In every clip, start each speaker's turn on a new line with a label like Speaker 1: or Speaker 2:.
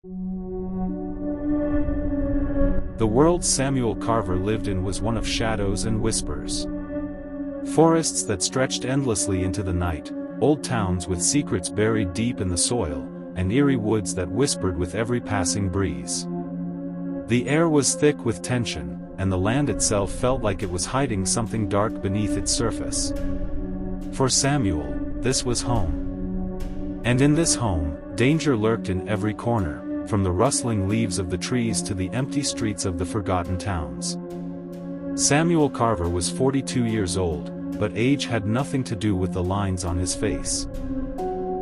Speaker 1: The world Samuel Carver lived in was one of shadows and whispers. Forests that stretched endlessly into the night, old towns with secrets buried deep in the soil, and eerie woods that whispered with every passing breeze. The air was thick with tension, and the land itself felt like it was hiding something dark beneath its surface. For Samuel, this was home. And in this home, danger lurked in every corner, from the rustling leaves of the trees to the empty streets of the forgotten towns. Samuel Carver was 42 years old, but age had nothing to do with the lines on his face.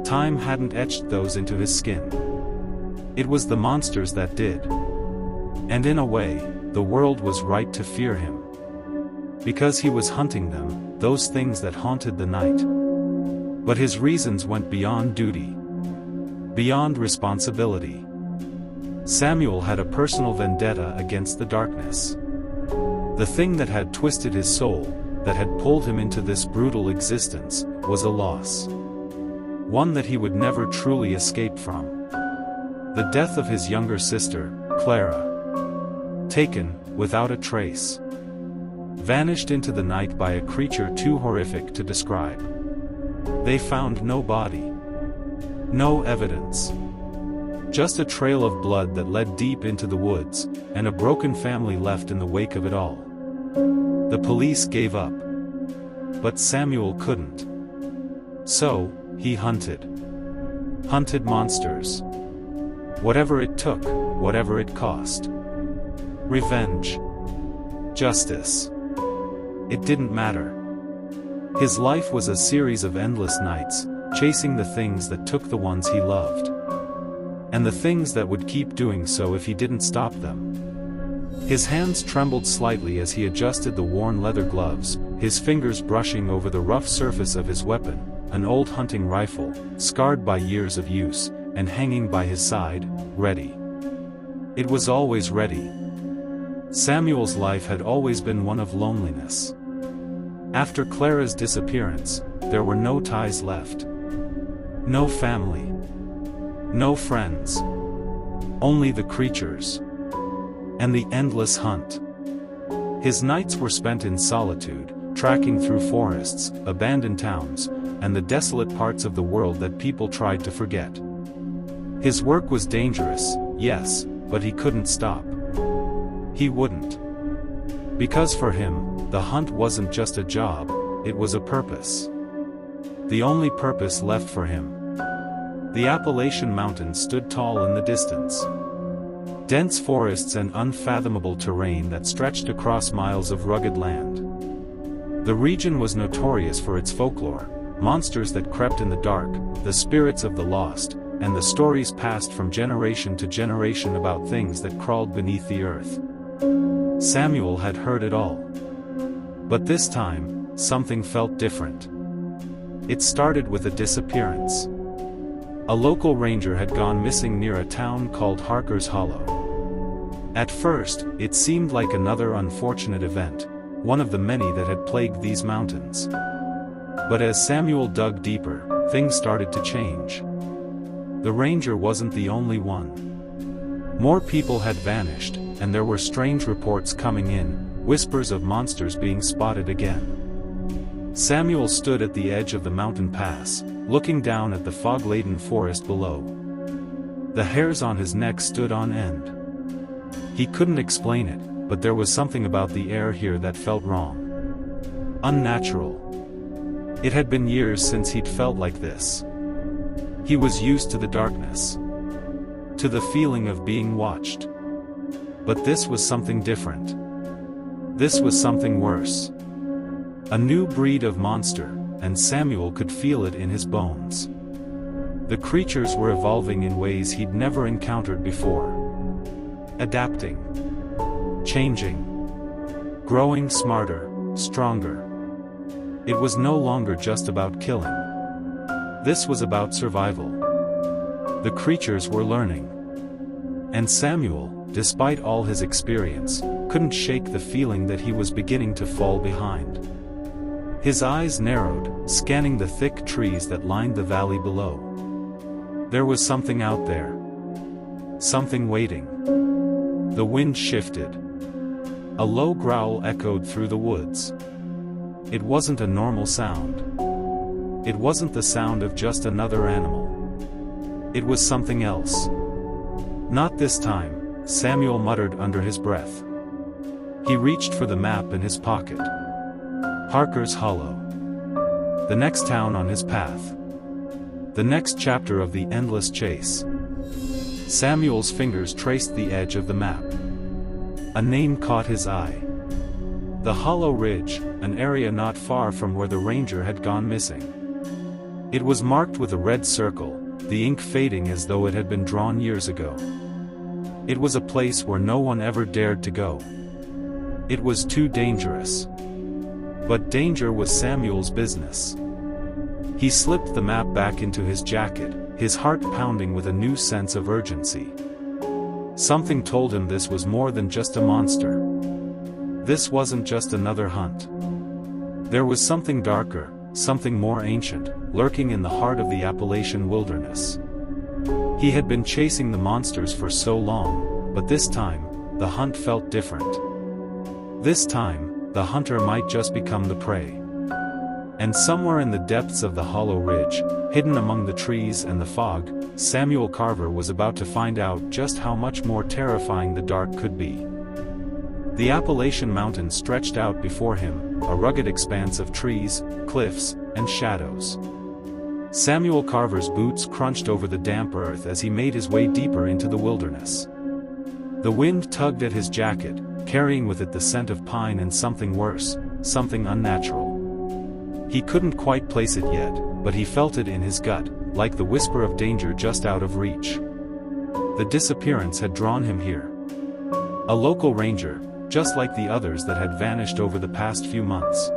Speaker 1: Time hadn't etched those into his skin. It was the monsters that did. And in a way, the world was right to fear him. Because he was hunting them, those things that haunted the night. But his reasons went beyond duty. Beyond responsibility. Samuel had a personal vendetta against the darkness. The thing that had twisted his soul, that had pulled him into this brutal existence, was a loss. One that he would never truly escape from. The death of his younger sister, Clara. Taken, without a trace. Vanished into the night by a creature too horrific to describe. They found no body. No evidence. Just a trail of blood that led deep into the woods, and a broken family left in the wake of it all. The police gave up. But Samuel couldn't. So, he hunted. Hunted monsters. Whatever it took, whatever it cost. Revenge. Justice. It didn't matter. His life was a series of endless nights, chasing the things that took the ones he loved. And the things that would keep doing so if he didn't stop them. His hands trembled slightly as he adjusted the worn leather gloves, his fingers brushing over the rough surface of his weapon, an old hunting rifle, scarred by years of use, and hanging by his side, ready. It was always ready. Samuel's life had always been one of loneliness. After Clara's disappearance, there were no ties left. No family. No friends. Only the creatures. And the endless hunt. His nights were spent in solitude, tracking through forests, abandoned towns, and the desolate parts of the world that people tried to forget. His work was dangerous, yes, but he couldn't stop. He wouldn't. Because for him, the hunt wasn't just a job, it was a purpose. The only purpose left for him. The Appalachian Mountains stood tall in the distance. Dense forests and unfathomable terrain that stretched across miles of rugged land. The region was notorious for its folklore, monsters that crept in the dark, the spirits of the lost, and the stories passed from generation to generation about things that crawled beneath the earth. Samuel had heard it all. But this time, something felt different. It started with a disappearance. A local ranger had gone missing near a town called Harker's Hollow. At first, it seemed like another unfortunate event, one of the many that had plagued these mountains. But as Samuel dug deeper, things started to change. The ranger wasn't the only one. More people had vanished, and there were strange reports coming in, whispers of monsters being spotted again. Samuel stood at the edge of the mountain pass, looking down at the fog-laden forest below. The hairs on his neck stood on end. He couldn't explain it, but there was something about the air here that felt wrong. Unnatural. It had been years since he'd felt like this. He was used to the darkness. To the feeling of being watched. But this was something different. This was something worse. A new breed of monster, and Samuel could feel it in his bones. The creatures were evolving in ways he'd never encountered before. Adapting. Changing. Growing smarter, stronger. It was no longer just about killing. This was about survival. The creatures were learning. And Samuel, despite all his experience, couldn't shake the feeling that he was beginning to fall behind. His eyes narrowed, scanning the thick trees that lined the valley below. There was something out there. something waiting. The wind shifted. A low growl echoed through the woods. It wasn't a normal sound. It wasn't the sound of just another animal. It was something else. "Not this time," Samuel muttered under his breath. He reached for the map in his pocket. Parker's Hollow. The next town on his path. The next chapter of the endless chase. Samuel's fingers traced the edge of the map. A name caught his eye. The Hollow Ridge, an area not far from where the ranger had gone missing. It was marked with a red circle, the ink fading as though it had been drawn years ago. It was a place where no one ever dared to go. It was too dangerous. But danger was Samuel's business. He slipped the map back into his jacket, his heart pounding with a new sense of urgency. Something told him this was more than just a monster. This wasn't just another hunt. There was something darker, something more ancient, lurking in the heart of the Appalachian wilderness. He had been chasing the monsters for so long, but this time, the hunt felt different. This time, the hunter might just become the prey. And somewhere in the depths of the Hollow Ridge, hidden among the trees and the fog, Samuel Carver was about to find out just how much more terrifying the dark could be. The Appalachian Mountains stretched out before him, a rugged expanse of trees, cliffs, and shadows. Samuel Carver's boots crunched over the damp earth as he made his way deeper into the wilderness. The wind tugged at his jacket, carrying with it the scent of pine and something worse, something unnatural. He couldn't quite place it yet, but he felt it in his gut, like the whisper of danger just out of reach. The disappearance had drawn him here. A local ranger, just like the others that had vanished over the past few months.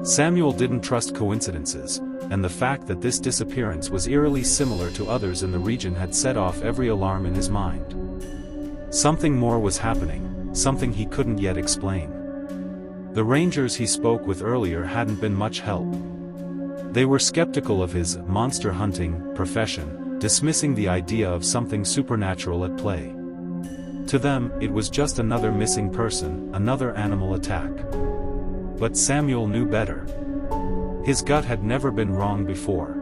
Speaker 1: Samuel didn't trust coincidences, and the fact that this disappearance was eerily similar to others in the region had set off every alarm in his mind. Something more was happening, something he couldn't yet explain. The rangers he spoke with earlier hadn't been much help. They were skeptical of his monster hunting profession, dismissing the idea of something supernatural at play. To them, it was just another missing person, another animal attack. But Samuel knew better. His gut had never been wrong before.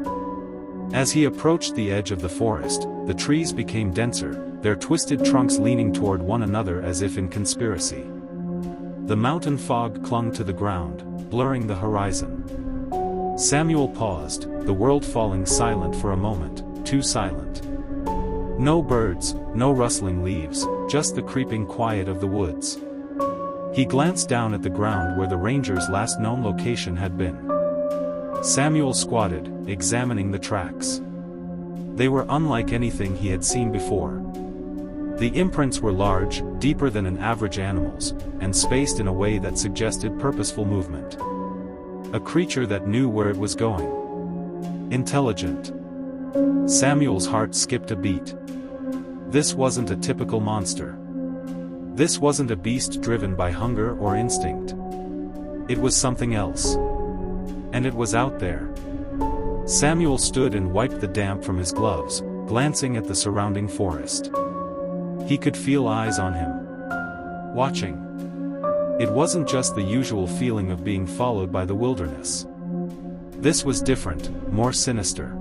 Speaker 1: As he approached the edge of the forest, the trees became denser, their twisted trunks leaning toward one another as if in conspiracy. The mountain fog clung to the ground, blurring the horizon. Samuel paused, the world falling silent for a moment, too silent. No birds, no rustling leaves, just the creeping quiet of the woods. He glanced down at the ground where the ranger's last known location had been. Samuel squatted, examining the tracks. They were unlike anything he had seen before. The imprints were large, deeper than an average animal's, and spaced in a way that suggested purposeful movement. A creature that knew where it was going. Intelligent. Samuel's heart skipped a beat. This wasn't a typical monster. This wasn't a beast driven by hunger or instinct. It was something else. And it was out there. Samuel stood and wiped the damp from his gloves, glancing at the surrounding forest. He could feel eyes on him. Watching. It wasn't just the usual feeling of being followed by the wilderness. This was different, more sinister.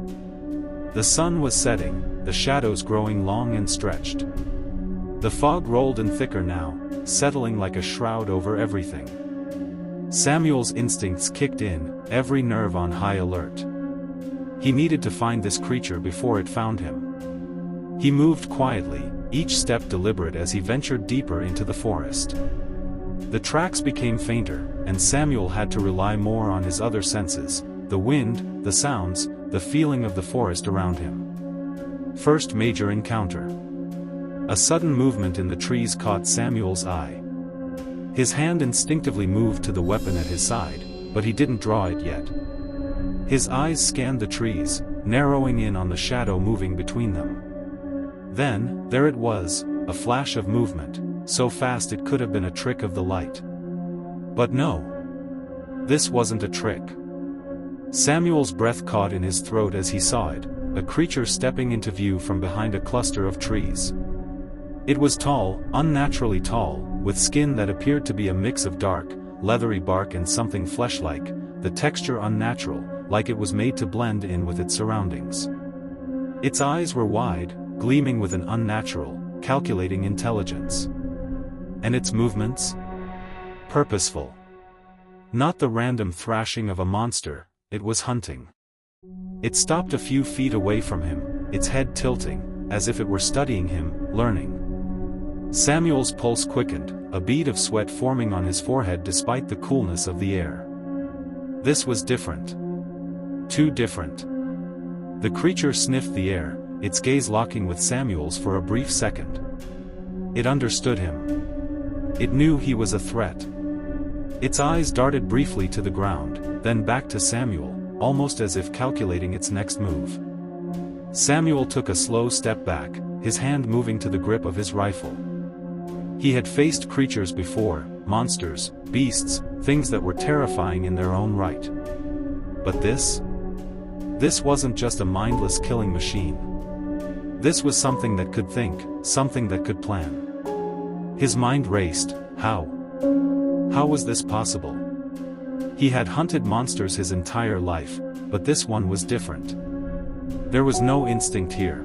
Speaker 1: The sun was setting, the shadows growing long and stretched. The fog rolled in thicker now, settling like a shroud over everything. Samuel's instincts kicked in, every nerve on high alert. He needed to find this creature before it found him. He moved quietly, each step deliberate as he ventured deeper into the forest. The tracks became fainter, and Samuel had to rely more on his other senses, the wind, the sounds, the feeling of the forest around him. First major encounter. A sudden movement in the trees caught Samuel's eye. His hand instinctively moved to the weapon at his side, but he didn't draw it yet. His eyes scanned the trees, narrowing in on the shadow moving between them. Then, there it was, a flash of movement, so fast it could have been a trick of the light. But no. This wasn't a trick. Samuel's breath caught in his throat as he saw it, a creature stepping into view from behind a cluster of trees. It was tall, unnaturally tall, with skin that appeared to be a mix of dark, leathery bark and something flesh-like, the texture unnatural, like it was made to blend in with its surroundings. Its eyes were wide, gleaming with an unnatural, calculating intelligence. And its movements? Purposeful. Not the random thrashing of a monster, it was hunting. It stopped a few feet away from him, its head tilting, as if it were studying him, learning. Samuel's pulse quickened, a bead of sweat forming on his forehead despite the coolness of the air. This was different. Too different. The creature sniffed the air, its gaze locking with Samuel's for a brief second. It understood him. It knew he was a threat. Its eyes darted briefly to the ground, then back to Samuel, almost as if calculating its next move. Samuel took a slow step back, his hand moving to the grip of his rifle. He had faced creatures before, monsters, beasts, things that were terrifying in their own right. But this? This wasn't just a mindless killing machine. This was something that could think, something that could plan. His mind raced. How? How was this possible? He had hunted monsters his entire life, but this one was different. There was no instinct here.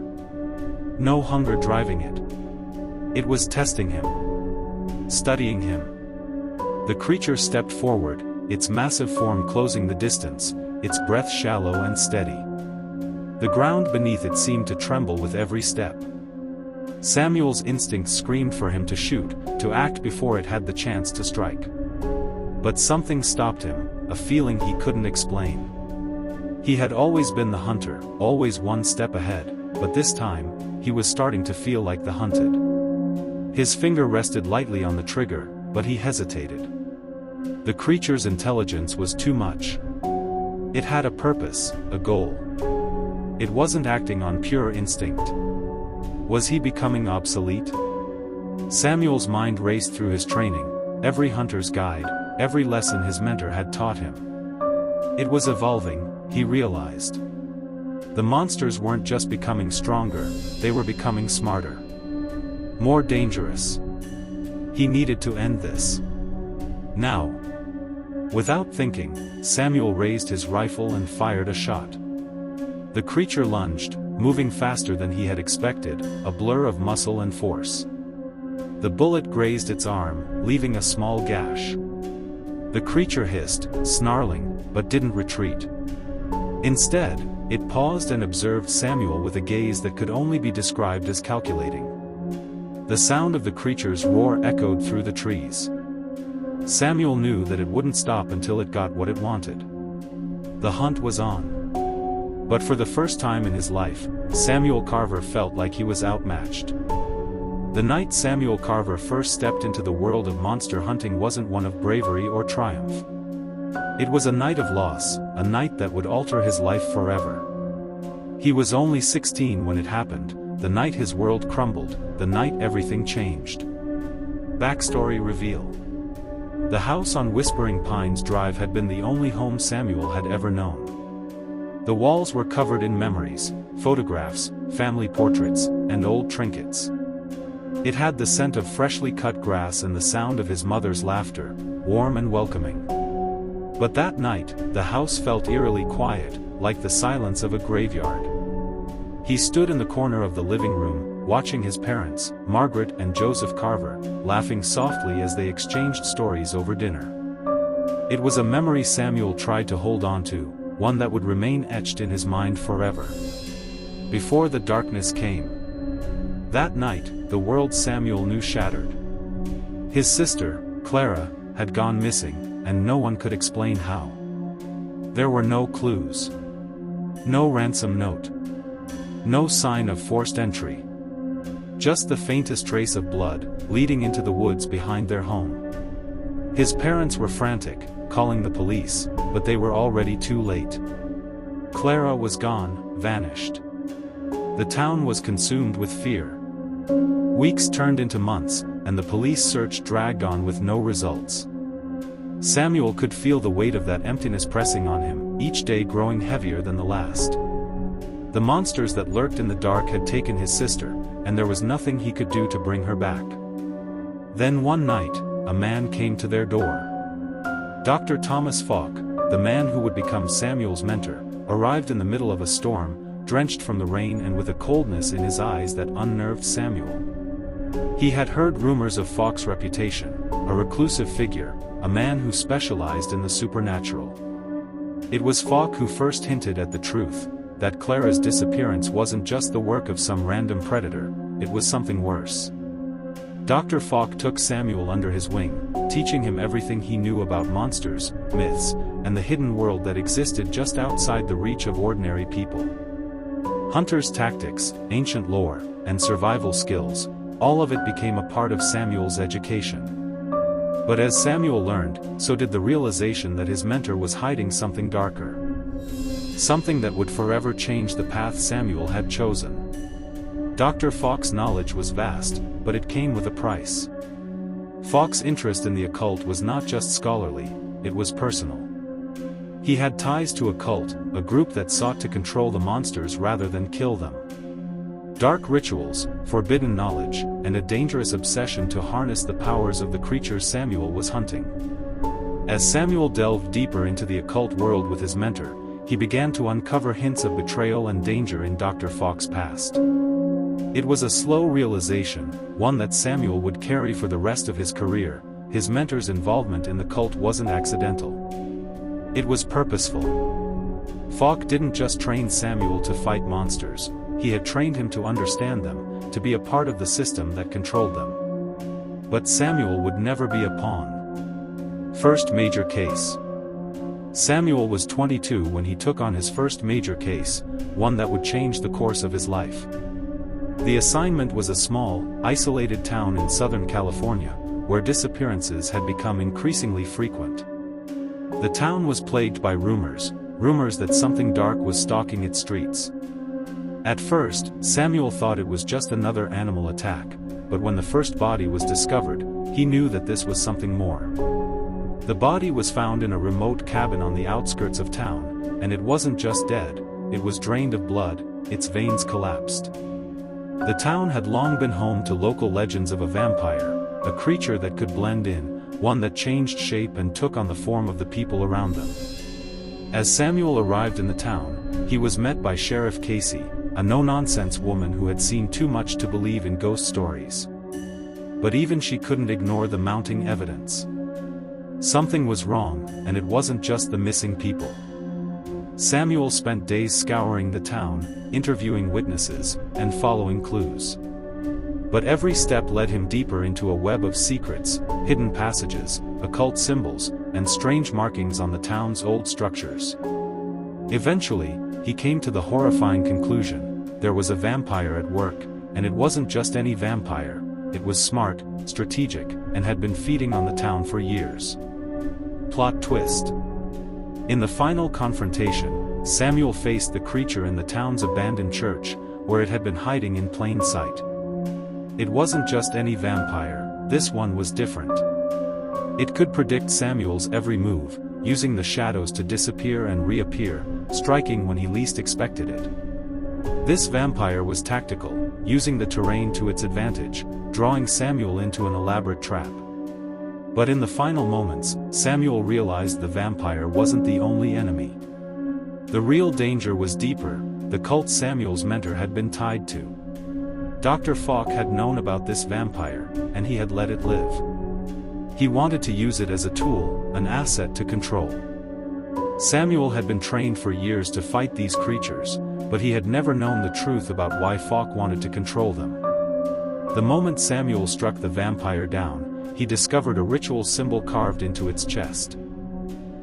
Speaker 1: No hunger driving it. It was testing him. Studying him. The creature stepped forward, its massive form closing the distance, its breath shallow and steady. The ground beneath it seemed to tremble with every step. Samuel's instincts screamed for him to shoot, to act before it had the chance to strike. But something stopped him, a feeling he couldn't explain. He had always been the hunter, always one step ahead, but this time, he was starting to feel like the hunted. His finger rested lightly on the trigger, but he hesitated. The creature's intelligence was too much. It had a purpose, a goal. It wasn't acting on pure instinct. Was he becoming obsolete? Samuel's mind raced through his training, every hunter's guide, every lesson his mentor had taught him. It was evolving, he realized. The monsters weren't just becoming stronger, they were becoming smarter. More dangerous. He needed to end this. Now. Without thinking, Samuel raised his rifle and fired a shot. The creature lunged, moving faster than he had expected, a blur of muscle and force. The bullet grazed its arm, leaving a small gash. The creature hissed, snarling, but didn't retreat. Instead, it paused and observed Samuel with a gaze that could only be described as calculating. The sound of the creature's roar echoed through the trees. Samuel knew that it wouldn't stop until it got what it wanted. The hunt was on. But for the first time in his life, Samuel Carver felt like he was outmatched. The night Samuel Carver first stepped into the world of monster hunting wasn't one of bravery or triumph. It was a night of loss, a night that would alter his life forever. He was only 16 when it happened, the night his world crumbled, the night everything changed. Backstory reveal. The house on Whispering Pines Drive had been the only home Samuel had ever known. The walls were covered in memories, photographs, family portraits, and old trinkets. It had the scent of freshly cut grass and the sound of his mother's laughter, warm and welcoming. But that night, the house felt eerily quiet, like the silence of a graveyard. He stood in the corner of the living room, watching his parents, Margaret and Joseph Carver, laughing softly as they exchanged stories over dinner. It was a memory Samuel tried to hold on to, one that would remain etched in his mind forever. Before the darkness came. That night, the world Samuel knew shattered. His sister, Clara, had gone missing, and no one could explain how. There were no clues. No ransom note. No sign of forced entry. Just the faintest trace of blood, leading into the woods behind their home. His parents were frantic, calling the police, but they were already too late. Clara was gone, vanished. The town was consumed with fear. Weeks turned into months, and the police search dragged on with no results. Samuel could feel the weight of that emptiness pressing on him, each day growing heavier than the last. The monsters that lurked in the dark had taken his sister, and there was nothing he could do to bring her back. Then one night, a man came to their door. Dr. Thomas Falk, the man who would become Samuel's mentor, arrived in the middle of a storm, drenched from the rain and with a coldness in his eyes that unnerved Samuel. He had heard rumors of Falk's reputation, a reclusive figure, a man who specialized in the supernatural. It was Falk who first hinted at the truth, that Clara's disappearance wasn't just the work of some random predator, it was something worse. Dr. Falk took Samuel under his wing, teaching him everything he knew about monsters, myths, and the hidden world that existed just outside the reach of ordinary people. Hunters' tactics, ancient lore, and survival skills, all of it became a part of Samuel's education. But as Samuel learned, so did the realization that his mentor was hiding something darker. Something that would forever change the path Samuel had chosen. Dr. Falk's knowledge was vast, but it came with a price. Falk's interest in the occult was not just scholarly, it was personal. He had ties to a cult, a group that sought to control the monsters rather than kill them. Dark rituals, forbidden knowledge, and a dangerous obsession to harness the powers of the creatures Samuel was hunting. As Samuel delved deeper into the occult world with his mentor, he began to uncover hints of betrayal and danger in Dr. Falk's past. It was a slow realization, one that Samuel would carry for the rest of his career. His mentor's involvement in the cult wasn't accidental. It was purposeful. Falk didn't just train Samuel to fight monsters, he had trained him to understand them, to be a part of the system that controlled them. But Samuel would never be a pawn. First major case. Samuel was 22 when he took on his first major case, one that would change the course of his life. The assignment was a small, isolated town in Southern California, where disappearances had become increasingly frequent. The town was plagued by rumors that something dark was stalking its streets. At first, Samuel thought it was just another animal attack, but when the first body was discovered, he knew that this was something more. The body was found in a remote cabin on the outskirts of town, and it wasn't just dead, it was drained of blood, its veins collapsed. The town had long been home to local legends of a vampire, a creature that could blend in, one that changed shape and took on the form of the people around them. As Samuel arrived in the town, he was met by Sheriff Casey, a no-nonsense woman who had seen too much to believe in ghost stories. But even she couldn't ignore the mounting evidence. Something was wrong, and it wasn't just the missing people. Samuel spent days scouring the town, interviewing witnesses, and following clues. But every step led him deeper into a web of secrets, hidden passages, occult symbols, and strange markings on the town's old structures. Eventually, he came to the horrifying conclusion: there was a vampire at work, and it wasn't just any vampire, it was smart, strategic, and had been feeding on the town for years. Plot twist. In the final confrontation, Samuel faced the creature in the town's abandoned church, where it had been hiding in plain sight. It wasn't just any vampire, this one was different. It could predict Samuel's every move, using the shadows to disappear and reappear, striking when he least expected it. This vampire was tactical, using the terrain to its advantage, drawing Samuel into an elaborate trap. But in the final moments, Samuel realized the vampire wasn't the only enemy. The real danger was deeper, the cult Samuel's mentor had been tied to. Dr. Falk had known about this vampire, and he had let it live. He wanted to use it as a tool, an asset to control. Samuel had been trained for years to fight these creatures, but he had never known the truth about why Falk wanted to control them. The moment Samuel struck the vampire down, he discovered a ritual symbol carved into its chest.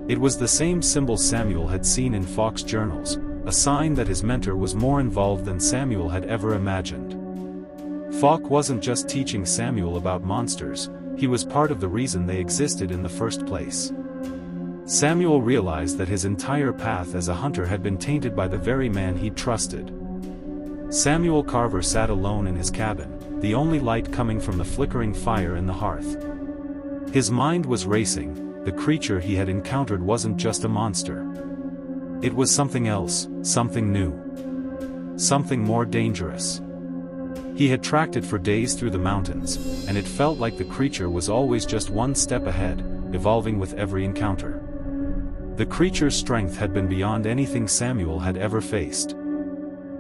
Speaker 1: It was the same symbol Samuel had seen in Falk's journals, a sign that his mentor was more involved than Samuel had ever imagined. Falk wasn't just teaching Samuel about monsters, he was part of the reason they existed in the first place. Samuel realized that his entire path as a hunter had been tainted by the very man he'd trusted. Samuel Carver sat alone in his cabin, the only light coming from the flickering fire in the hearth. His mind was racing, the creature he had encountered wasn't just a monster. It was something else, something new. Something more dangerous. He had tracked it for days through the mountains, and it felt like the creature was always just one step ahead, evolving with every encounter. The creature's strength had been beyond anything Samuel had ever faced.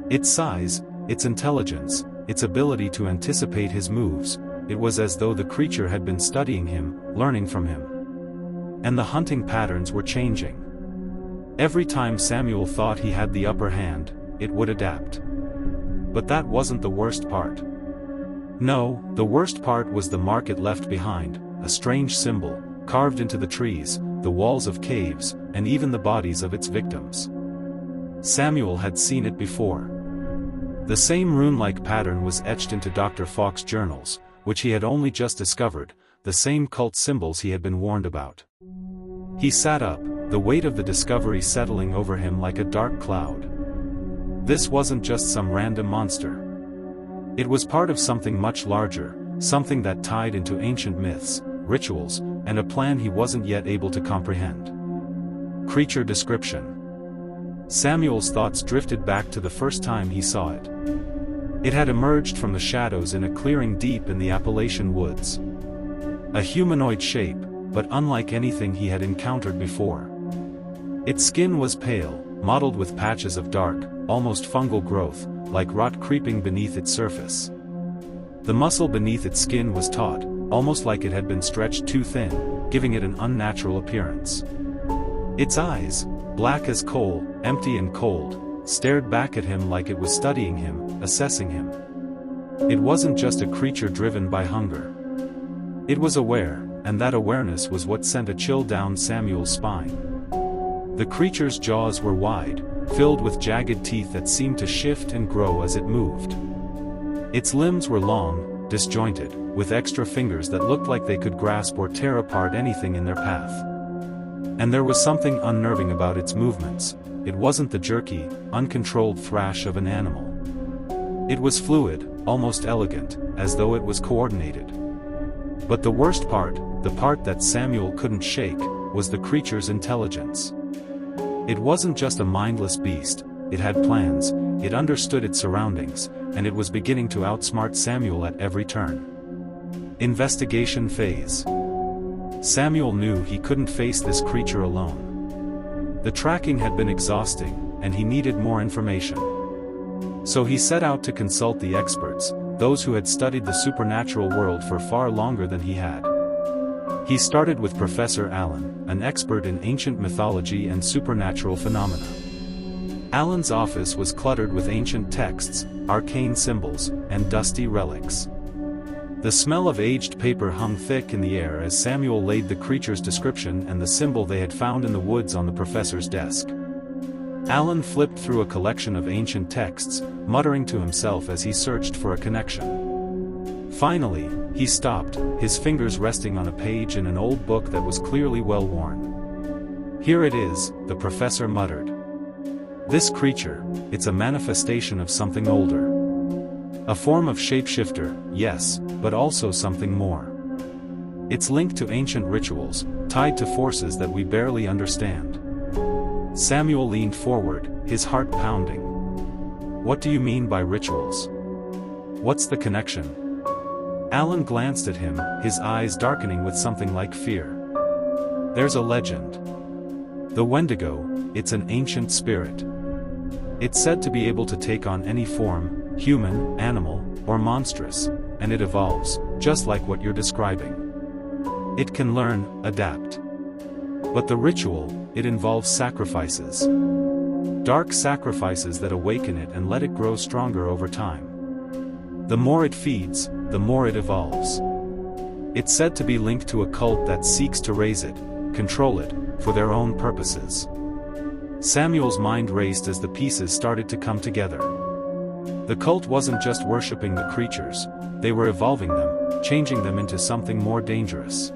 Speaker 1: Its size, its intelligence, its ability to anticipate his moves, it was as though the creature had been studying him, learning from him. And the hunting patterns were changing. Every time Samuel thought he had the upper hand, it would adapt. But that wasn't the worst part. No, the worst part was the mark it left behind, a strange symbol, carved into the trees, the walls of caves, and even the bodies of its victims. Samuel had seen it before. The same rune-like pattern was etched into Dr. Fawkes' journals, which he had only just discovered, the same cult symbols he had been warned about. He sat up, the weight of the discovery settling over him like a dark cloud. This wasn't just some random monster. It was part of something much larger, something that tied into ancient myths, rituals, and a plan he wasn't yet able to comprehend. Creature description. Samuel's thoughts drifted back to the first time he saw it. It had emerged from the shadows in a clearing deep in the Appalachian woods. A humanoid shape, but unlike anything he had encountered before. Its skin was pale, mottled with patches of dark, almost fungal growth, like rot creeping beneath its surface. The muscle beneath its skin was taut, almost like it had been stretched too thin, giving it an unnatural appearance. Its eyes, black as coal, empty and cold, stared back at him like it was studying him, assessing him. It wasn't just a creature driven by hunger. It was aware, and that awareness was what sent a chill down Samuel's spine. The creature's jaws were wide, filled with jagged teeth that seemed to shift and grow as it moved. Its limbs were long, disjointed, with extra fingers that looked like they could grasp or tear apart anything in their path. And there was something unnerving about its movements. It wasn't the jerky, uncontrolled thrash of an animal. It was fluid, almost elegant, as though it was coordinated. But the worst part, the part that Samuel couldn't shake, was the creature's intelligence. It wasn't just a mindless beast, it had plans, it understood its surroundings, and it was beginning to outsmart Samuel at every turn. Investigation phase. Samuel knew he couldn't face this creature alone. The tracking had been exhausting, and he needed more information. So he set out to consult the experts, those who had studied the supernatural world for far longer than he had. He started with Professor Allen, an expert in ancient mythology and supernatural phenomena. Allen's office was cluttered with ancient texts, arcane symbols, and dusty relics. The smell of aged paper hung thick in the air as Samuel laid the creature's description and the symbol they had found in the woods on the professor's desk. Allen flipped through a collection of ancient texts, muttering to himself as he searched for a connection. Finally, he stopped, his fingers resting on a page in an old book that was clearly well worn. "Here it is," the professor muttered. "This creature, it's a manifestation of something older. A form of shapeshifter, yes, but also something more. It's linked to ancient rituals, tied to forces that we barely understand." Samuel leaned forward, his heart pounding. "What do you mean by rituals? What's the connection?" Allen glanced at him, his eyes darkening with something like fear. "There's a legend. The Wendigo, it's an ancient spirit. It's said to be able to take on any form, human, animal, or monstrous, and it evolves, just like what you're describing. It can learn, adapt. But the ritual, it involves sacrifices. Dark sacrifices that awaken it and let it grow stronger over time. The more it feeds, the more it evolves. It's said to be linked to a cult that seeks to raise it, control it, for their own purposes." Samuel's mind raced as the pieces started to come together. The cult wasn't just worshipping the creatures, they were evolving them, changing them into something more dangerous.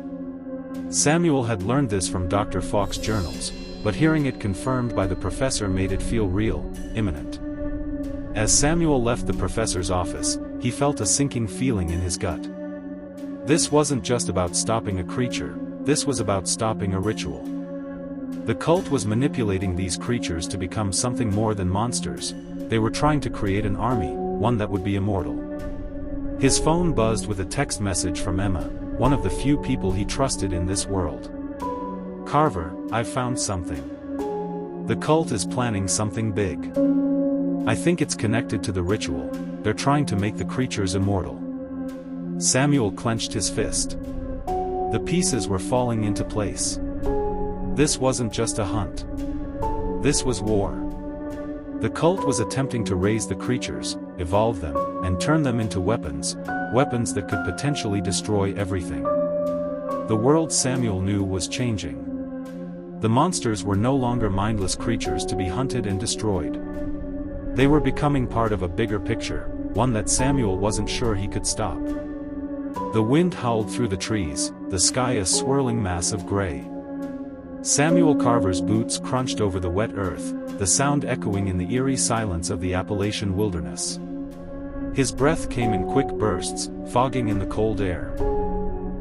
Speaker 1: Samuel had learned this from Dr. Fawkes' journals, but hearing it confirmed by the professor made it feel real, imminent. As Samuel left the professor's office, he felt a sinking feeling in his gut. This wasn't just about stopping a creature, this was about stopping a ritual. The cult was manipulating these creatures to become something more than monsters. They were trying to create an army, one that would be immortal. His phone buzzed with a text message from Emma, one of the few people he trusted in this world. "Carver, I've found something. The cult is planning something big. I think it's connected to the ritual. They're trying to make the creatures immortal." Samuel clenched his fist. The pieces were falling into place. This wasn't just a hunt. This was war. The cult was attempting to raise the creatures, evolve them, and turn them into weapons that could potentially destroy everything. The world Samuel knew was changing. The monsters were no longer mindless creatures to be hunted and destroyed. They were becoming part of a bigger picture, one that Samuel wasn't sure he could stop. The wind howled through the trees, the sky a swirling mass of gray. Samuel Carver's boots crunched over the wet earth, the sound echoing in the eerie silence of the Appalachian wilderness. His breath came in quick bursts, fogging in the cold air.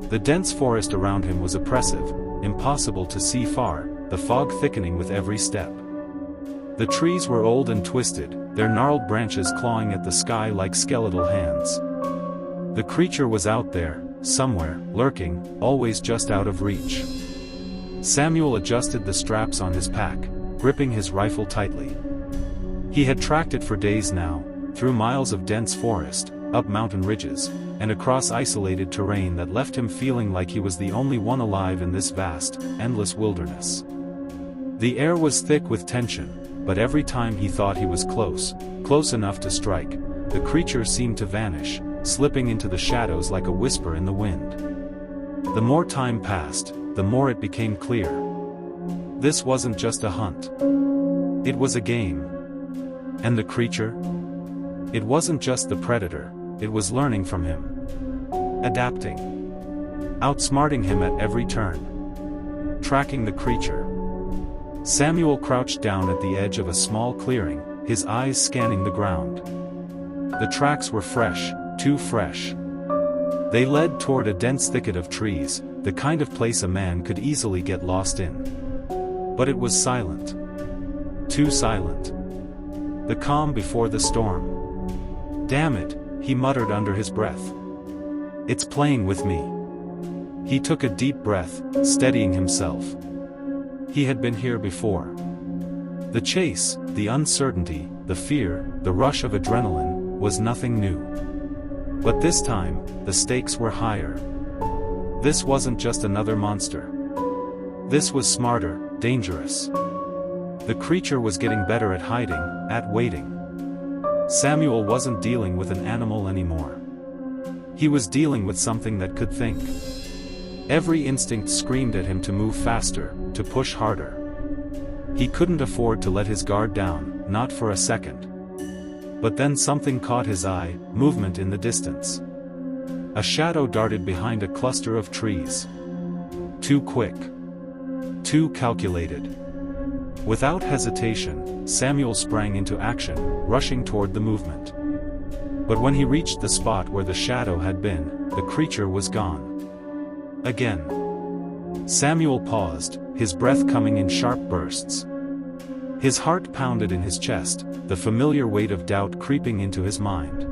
Speaker 1: The dense forest around him was oppressive, impossible to see far, the fog thickening with every step. The trees were old and twisted, their gnarled branches clawing at the sky like skeletal hands. The creature was out there, somewhere, lurking, always just out of reach. Samuel adjusted the straps on his pack, gripping his rifle tightly. He had tracked it for days now, through miles of dense forest, up mountain ridges, and across isolated terrain that left him feeling like he was the only one alive in this vast, endless wilderness. The air was thick with tension, but every time he thought he was close enough to strike, the creature seemed to vanish, slipping into the shadows like a whisper in the wind. The more time passed, the more it became clear. This wasn't just a hunt. It was a game. And the creature? It wasn't just the predator, it was learning from him. Adapting. Outsmarting him at every turn. Tracking the creature. Samuel crouched down at the edge of a small clearing, his eyes scanning the ground. The tracks were fresh, too fresh. They led toward a dense thicket of trees, the kind of place a man could easily get lost in. But it was silent. Too silent. The calm before the storm. "Damn it," he muttered under his breath. "It's playing with me." He took a deep breath, steadying himself. He had been here before. The chase, the uncertainty, the fear, the rush of adrenaline, was nothing new. But this time, the stakes were higher. This wasn't just another monster. This was smarter, dangerous. The creature was getting better at hiding, at waiting. Samuel wasn't dealing with an animal anymore. He was dealing with something that could think. Every instinct screamed at him to move faster, to push harder. He couldn't afford to let his guard down, not for a second. But then something caught his eye, movement in the distance. A shadow darted behind a cluster of trees. Too quick. Too calculated. Without hesitation, Samuel sprang into action, rushing toward the movement. But when he reached the spot where the shadow had been, the creature was gone. Again. Samuel paused, his breath coming in sharp bursts. His heart pounded in his chest, the familiar weight of doubt creeping into his mind.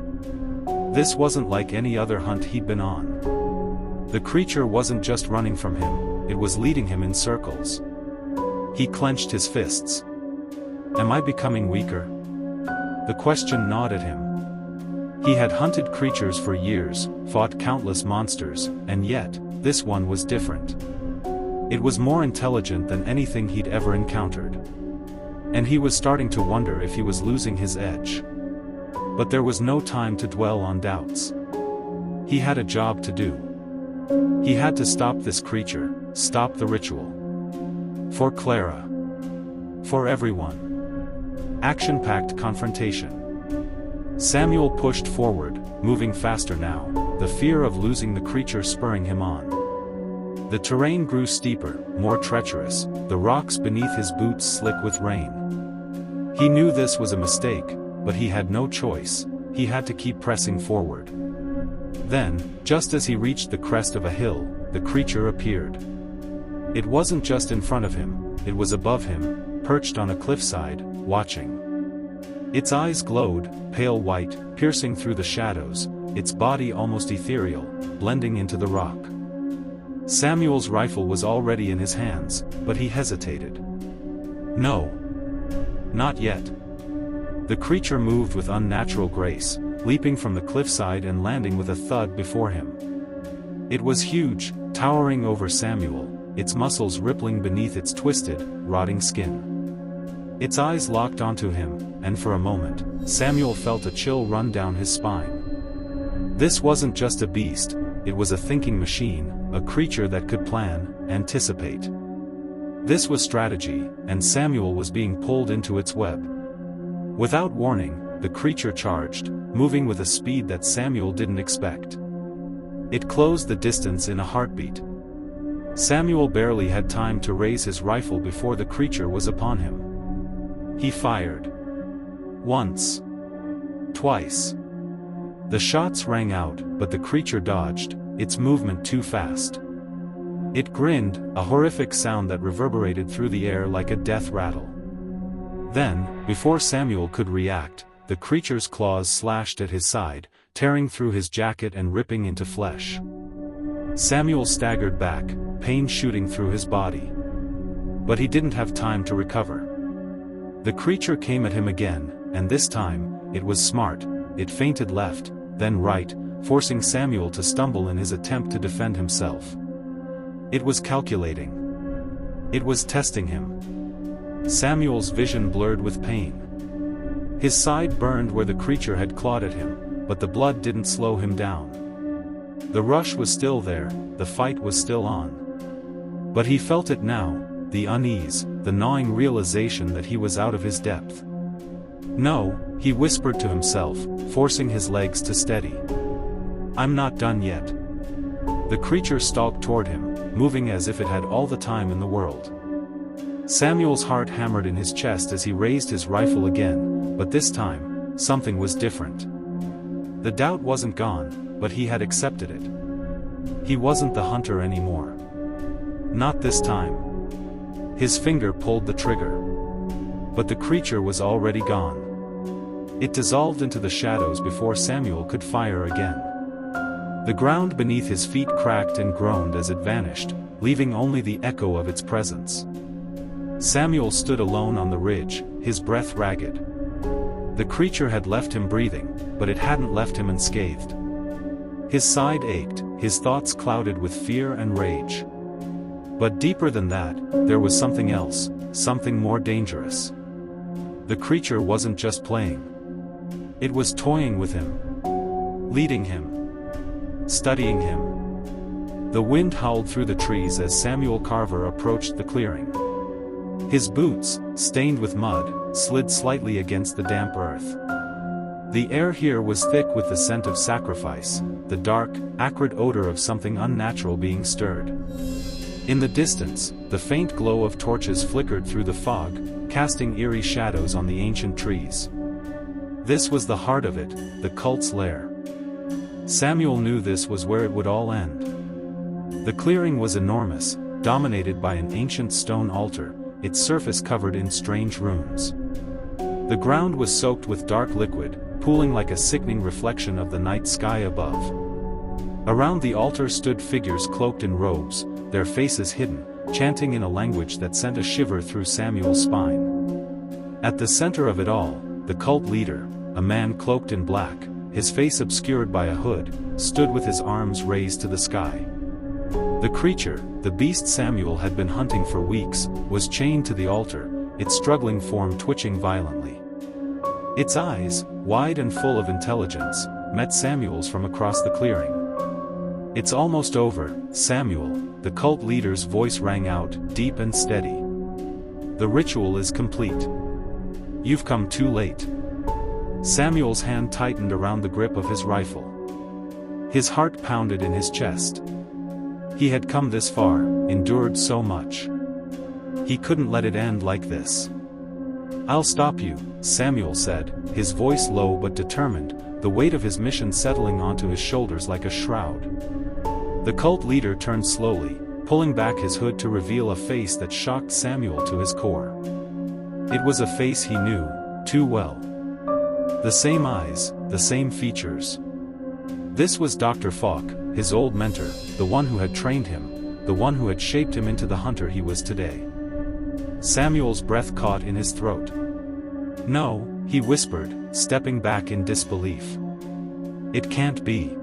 Speaker 1: This wasn't like any other hunt he'd been on. The creature wasn't just running from him, it was leading him in circles. He clenched his fists. Am I becoming weaker? The question gnawed at him. He had hunted creatures for years, fought countless monsters, and yet, this one was different. It was more intelligent than anything he'd ever encountered. And he was starting to wonder if he was losing his edge. But there was no time to dwell on doubts. He had a job to do. He had to stop this creature, stop the ritual. For Clara. For everyone. Action-packed confrontation. Samuel pushed forward, moving faster now, the fear of losing the creature spurring him on. The terrain grew steeper, more treacherous, the rocks beneath his boots slick with rain. He knew this was a mistake, but he had no choice, he had to keep pressing forward. Then, just as he reached the crest of a hill, the creature appeared. It wasn't just in front of him, it was above him, perched on a cliffside, watching. Its eyes glowed, pale white, piercing through the shadows, its body almost ethereal, blending into the rock. Samuel's rifle was already in his hands, but he hesitated. No. Not yet. The creature moved with unnatural grace, leaping from the cliffside and landing with a thud before him. It was huge, towering over Samuel, its muscles rippling beneath its twisted, rotting skin. Its eyes locked onto him, and for a moment, Samuel felt a chill run down his spine. This wasn't just a beast, it was a thinking machine, a creature that could plan, anticipate. This was strategy, and Samuel was being pulled into its web. Without warning, the creature charged, moving with a speed that Samuel didn't expect. It closed the distance in a heartbeat. Samuel barely had time to raise his rifle before the creature was upon him. He fired. Once. Twice. The shots rang out, but the creature dodged, its movement too fast. It grinned, a horrific sound that reverberated through the air like a death rattle. Then, before Samuel could react, the creature's claws slashed at his side, tearing through his jacket and ripping into flesh. Samuel staggered back, pain shooting through his body. But he didn't have time to recover. The creature came at him again, and this time, it was smart. It feinted left, then right, forcing Samuel to stumble in his attempt to defend himself. It was calculating. It was testing him. Samuel's vision blurred with pain. His side burned where the creature had clawed at him, but the blood didn't slow him down. The rush was still there, the fight was still on. But he felt it now, the unease, the gnawing realization that he was out of his depth. No, he whispered to himself, forcing his legs to steady. I'm not done yet. The creature stalked toward him, moving as if it had all the time in the world. Samuel's heart hammered in his chest as he raised his rifle again, but this time, something was different. The doubt wasn't gone, but he had accepted it. He wasn't the hunter anymore. Not this time. His finger pulled the trigger. But the creature was already gone. It dissolved into the shadows before Samuel could fire again. The ground beneath his feet cracked and groaned as it vanished, leaving only the echo of its presence. Samuel stood alone on the ridge, his breath ragged. The creature had left him breathing, but it hadn't left him unscathed. His side ached, his thoughts clouded with fear and rage. But deeper than that, there was something else, something more dangerous. The creature wasn't just playing. It was toying with him. Leading him. Studying him. The wind howled through the trees as Samuel Carver approached the clearing. His boots, stained with mud, slid slightly against the damp earth. The air here was thick with the scent of sacrifice, the dark, acrid odor of something unnatural being stirred. In the distance, the faint glow of torches flickered through the fog, casting eerie shadows on the ancient trees. This was the heart of it, the cult's lair. Samuel knew this was where it would all end. The clearing was enormous, dominated by an ancient stone altar, its surface covered in strange runes. The ground was soaked with dark liquid, pooling like a sickening reflection of the night sky above. Around the altar stood figures cloaked in robes, their faces hidden, chanting in a language that sent a shiver through Samuel's spine. At the center of it all, the cult leader, a man cloaked in black, his face obscured by a hood, stood with his arms raised to the sky. The creature, the beast Samuel had been hunting for weeks, was chained to the altar, its struggling form twitching violently. Its eyes, wide and full of intelligence, met Samuel's from across the clearing. It's almost over, Samuel, the cult leader's voice rang out, deep and steady. The ritual is complete. You've come too late. Samuel's hand tightened around the grip of his rifle. His heart pounded in his chest. He had come this far, endured so much. He couldn't let it end like this. I'll stop you, Samuel said, his voice low but determined, the weight of his mission settling onto his shoulders like a shroud. The cult leader turned slowly, pulling back his hood to reveal a face that shocked Samuel to his core. It was a face he knew, too well. The same eyes, the same features. This was Dr. Falk, his old mentor, the one who had trained him, the one who had shaped him into the hunter he was today. Samuel's breath caught in his throat. "No," he whispered, stepping back in disbelief. "It can't be."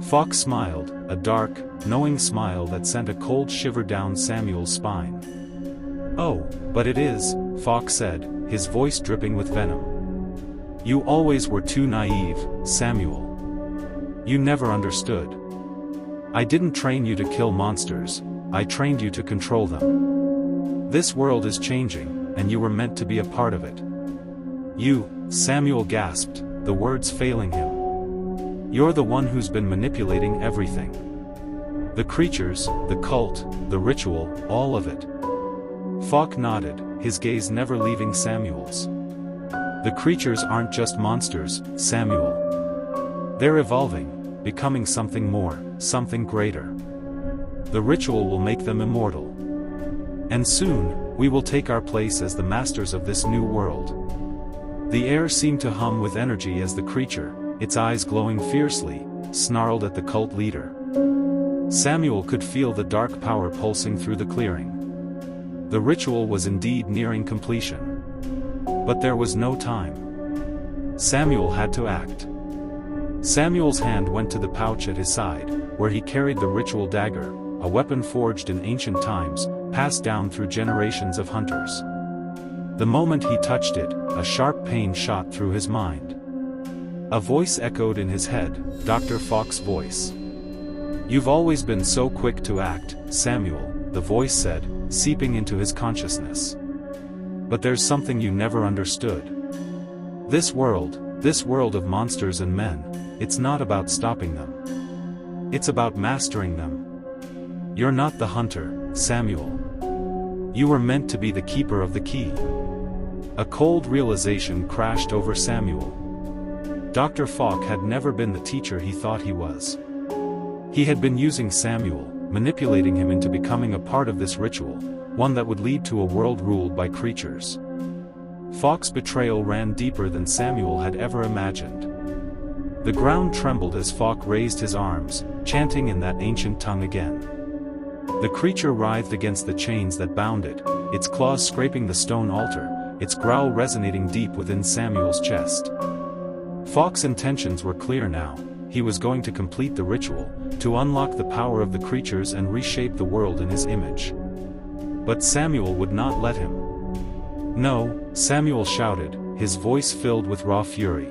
Speaker 1: Falk smiled, a dark, knowing smile that sent a cold shiver down Samuel's spine. "Oh, but it is," Falk said, his voice dripping with venom. "You always were too naive, Samuel. You never understood. I didn't train you to kill monsters, I trained you to control them. This world is changing, and you were meant to be a part of it." "You," Samuel gasped, the words failing him. "You're the one who's been manipulating everything. The creatures, the cult, the ritual, all of it." Falk nodded, his gaze never leaving Samuel's. "The creatures aren't just monsters, Samuel. They're evolving, becoming something more, something greater. The ritual will make them immortal. And soon, we will take our place as the masters of this new world." The air seemed to hum with energy as the creature, its eyes glowing fiercely, snarled at the cult leader. Samuel could feel the dark power pulsing through the clearing. The ritual was indeed nearing completion. But there was no time. Samuel had to act. Samuel's hand went to the pouch at his side, where he carried the ritual dagger, a weapon forged in ancient times, passed down through generations of hunters. The moment he touched it, a sharp pain shot through his mind. A voice echoed in his head, Dr. Falk's voice. "You've always been so quick to act, Samuel," the voice said, seeping into his consciousness. "But there's something you never understood. This world of monsters and men, it's not about stopping them. It's about mastering them. You're not the hunter, Samuel. You were meant to be the keeper of the key." A cold realization crashed over Samuel. Dr. Falk had never been the teacher he thought he was. He had been using Samuel, manipulating him into becoming a part of this ritual, one that would lead to a world ruled by creatures. Falk's betrayal ran deeper than Samuel had ever imagined. The ground trembled as Falk raised his arms, chanting in that ancient tongue again. The creature writhed against the chains that bound it, its claws scraping the stone altar, its growl resonating deep within Samuel's chest. Falk's intentions were clear now. He was going to complete the ritual, to unlock the power of the creatures and reshape the world in his image. But Samuel would not let him. "No," Samuel shouted, his voice filled with raw fury.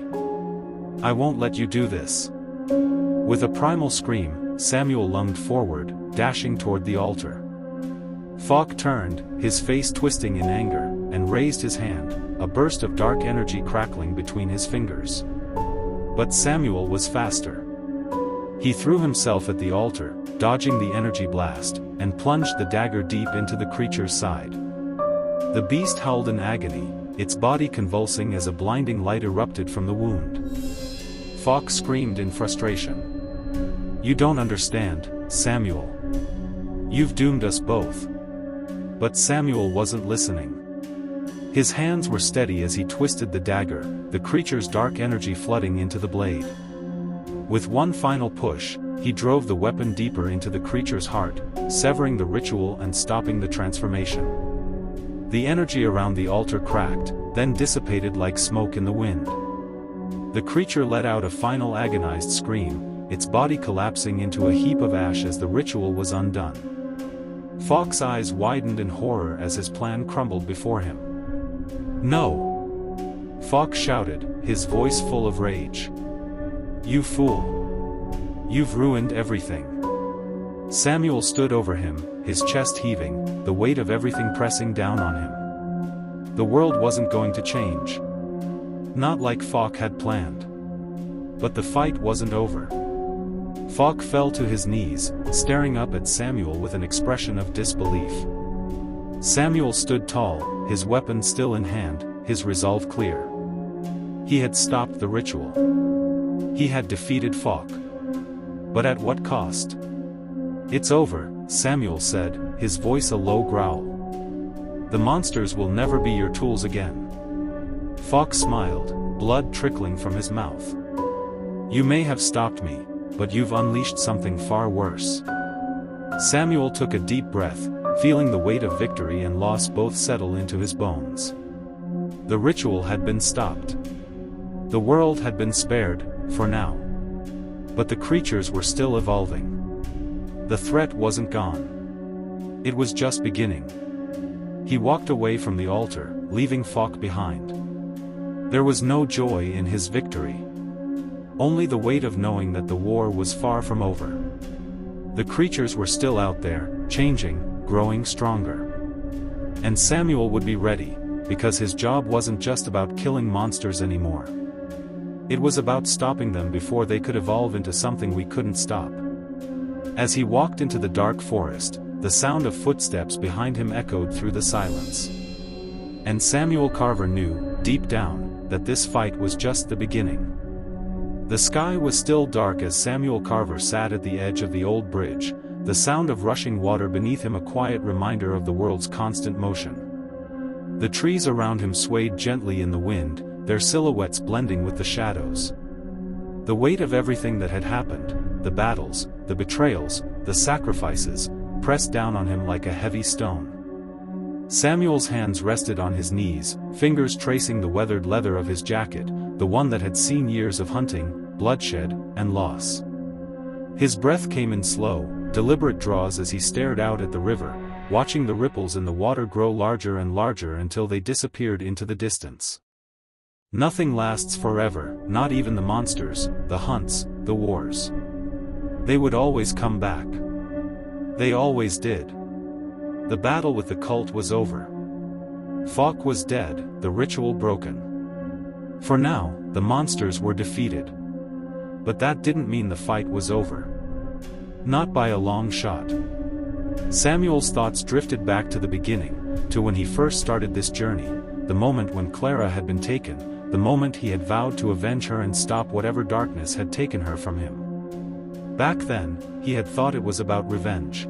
Speaker 1: "I won't let you do this." With a primal scream, Samuel lunged forward, dashing toward the altar. Falk turned, his face twisting in anger, and raised his hand, a burst of dark energy crackling between his fingers. But Samuel was faster. He threw himself at the altar, dodging the energy blast, and plunged the dagger deep into the creature's side. The beast howled in agony, its body convulsing as a blinding light erupted from the wound. Falk screamed in frustration. "You don't understand, Samuel. You've doomed us both." But Samuel wasn't listening. His hands were steady as he twisted the dagger, the creature's dark energy flooding into the blade. With one final push, he drove the weapon deeper into the creature's heart, severing the ritual and stopping the transformation. The energy around the altar cracked, then dissipated like smoke in the wind. The creature let out a final agonized scream, its body collapsing into a heap of ash as the ritual was undone. Falk's eyes widened in horror as his plan crumbled before him. "No!" Falk shouted, his voice full of rage. "You fool! You've ruined everything." Samuel stood over him, his chest heaving, the weight of everything pressing down on him. The world wasn't going to change. Not like Falk had planned. But the fight wasn't over. Falk fell to his knees, staring up at Samuel with an expression of disbelief. Samuel stood tall, his weapon still in hand, his resolve clear. He had stopped the ritual. He had defeated Falk. But at what cost? "It's over," Samuel said, his voice a low growl. "The monsters will never be your tools again." Falk smiled, blood trickling from his mouth. You may have stopped me, but you've unleashed something far worse." Samuel took a deep breath, feeling the weight of victory and loss both settle into his bones. The ritual had been stopped. The world had been spared, for now. But the creatures were still evolving. The threat wasn't gone. It was just beginning. He walked away from the altar, leaving Falk behind. There was no joy in his victory. Only the weight of knowing that the war was far from over. The creatures were still out there, changing, growing stronger. And Samuel would be ready, because his job wasn't just about killing monsters anymore. It was about stopping them before they could evolve into something we couldn't stop. As he walked into the dark forest, the sound of footsteps behind him echoed through the silence. And Samuel Carver knew, deep down, that this fight was just the beginning. The sky was still dark as Samuel Carver sat at the edge of the old bridge, the sound of rushing water beneath him a quiet reminder of the world's constant motion. The trees around him swayed gently in the wind, their silhouettes blending with the shadows. The weight of everything that had happened, the battles, the betrayals, the sacrifices, pressed down on him like a heavy stone. Samuel's hands rested on his knees, fingers tracing the weathered leather of his jacket, the one that had seen years of hunting, bloodshed, and loss. His breath came in slow, deliberate draws as he stared out at the river, watching the ripples in the water grow larger and larger until they disappeared into the distance. Nothing lasts forever, not even the monsters, the hunts, the wars. They would always come back. They always did. The battle with the cult was over. Falk was dead, the ritual broken. For now, the monsters were defeated. But that didn't mean the fight was over. Not by a long shot. Samuel's thoughts drifted back to the beginning, to when he first started this journey, the moment when Clara had been taken, the moment he had vowed to avenge her and stop whatever darkness had taken her from him. Back then, he had thought it was about revenge.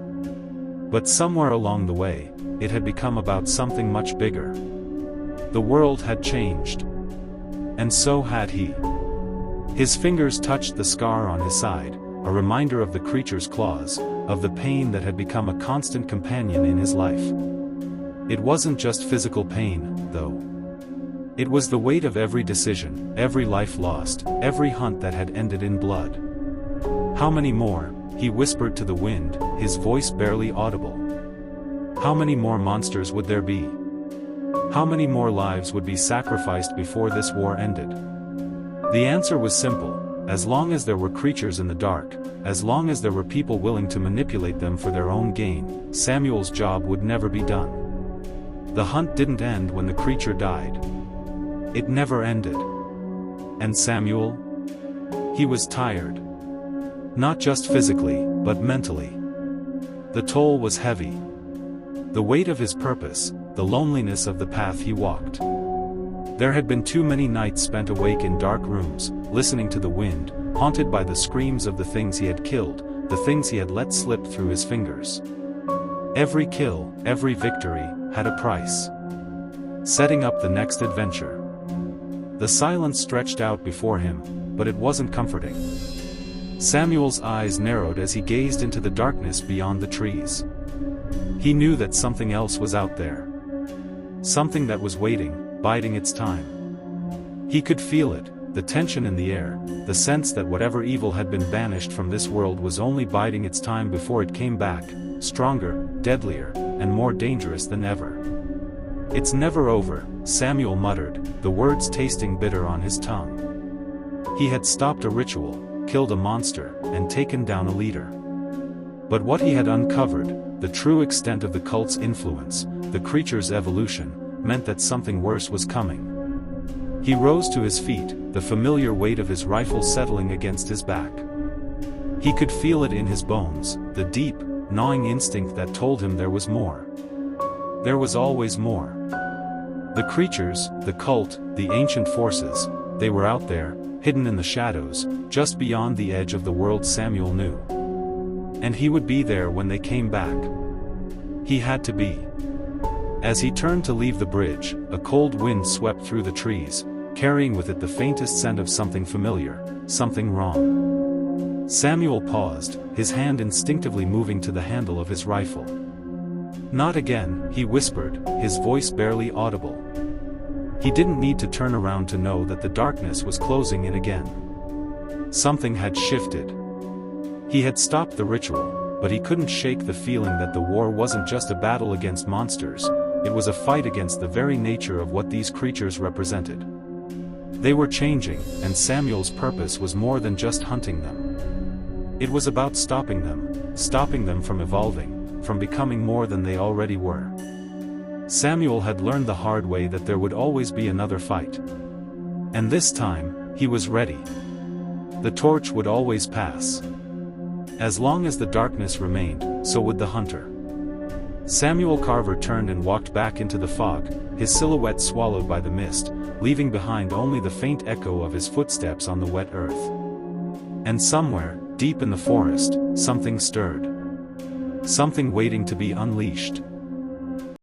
Speaker 1: But somewhere along the way, it had become about something much bigger. The world had changed. And so had he. His fingers touched the scar on his side, a reminder of the creature's claws, of the pain that had become a constant companion in his life. It wasn't just physical pain, though. It was the weight of every decision, every life lost, every hunt that had ended in blood. "How many more?" he whispered to the wind, his voice barely audible. How many more monsters would there be? How many more lives would be sacrificed before this war ended? The answer was simple: as long as there were creatures in the dark, as long as there were people willing to manipulate them for their own gain, Samuel's job would never be done. The hunt didn't end when the creature died. It never ended. And Samuel? He was tired. Not just physically, but mentally. The toll was heavy. The weight of his purpose, the loneliness of the path he walked. There had been too many nights spent awake in dark rooms, listening to the wind, haunted by the screams of the things he had killed, the things he had let slip through his fingers. Every kill, every victory, had a price. Setting up the next adventure. The silence stretched out before him, but it wasn't comforting. Samuel's eyes narrowed as he gazed into the darkness beyond the trees. He knew that something else was out there. Something that was waiting, biding its time. He could feel it, the tension in the air, the sense that whatever evil had been banished from this world was only biding its time before it came back, stronger, deadlier, and more dangerous than ever. "It's never over," Samuel muttered, the words tasting bitter on his tongue. He had stopped a ritual, killed a monster, and taken down a leader. But what he had uncovered, the true extent of the cult's influence, the creature's evolution, meant that something worse was coming. He rose to his feet, the familiar weight of his rifle settling against his back. He could feel it in his bones, the deep, gnawing instinct that told him there was more. There was always more. The creatures, the cult, the ancient forces, they were out there, hidden in the shadows, just beyond the edge of the world Samuel knew. And he would be there when they came back. He had to be. As he turned to leave the bridge, a cold wind swept through the trees, carrying with it the faintest scent of something familiar, something wrong. Samuel paused, his hand instinctively moving to the handle of his rifle. "Not again," he whispered, his voice barely audible. He didn't need to turn around to know that the darkness was closing in again. Something had shifted. He had stopped the ritual, but he couldn't shake the feeling that the war wasn't just a battle against monsters, it was a fight against the very nature of what these creatures represented. They were changing, and Samuel's purpose was more than just hunting them. It was about stopping them from evolving, from becoming more than they already were. Samuel had learned the hard way that there would always be another fight. And this time, he was ready. The torch would always pass. As long as the darkness remained, so would the hunter. Samuel Carver turned and walked back into the fog, his silhouette swallowed by the mist, leaving behind only the faint echo of his footsteps on the wet earth. And somewhere, deep in the forest, something stirred. Something waiting to be unleashed.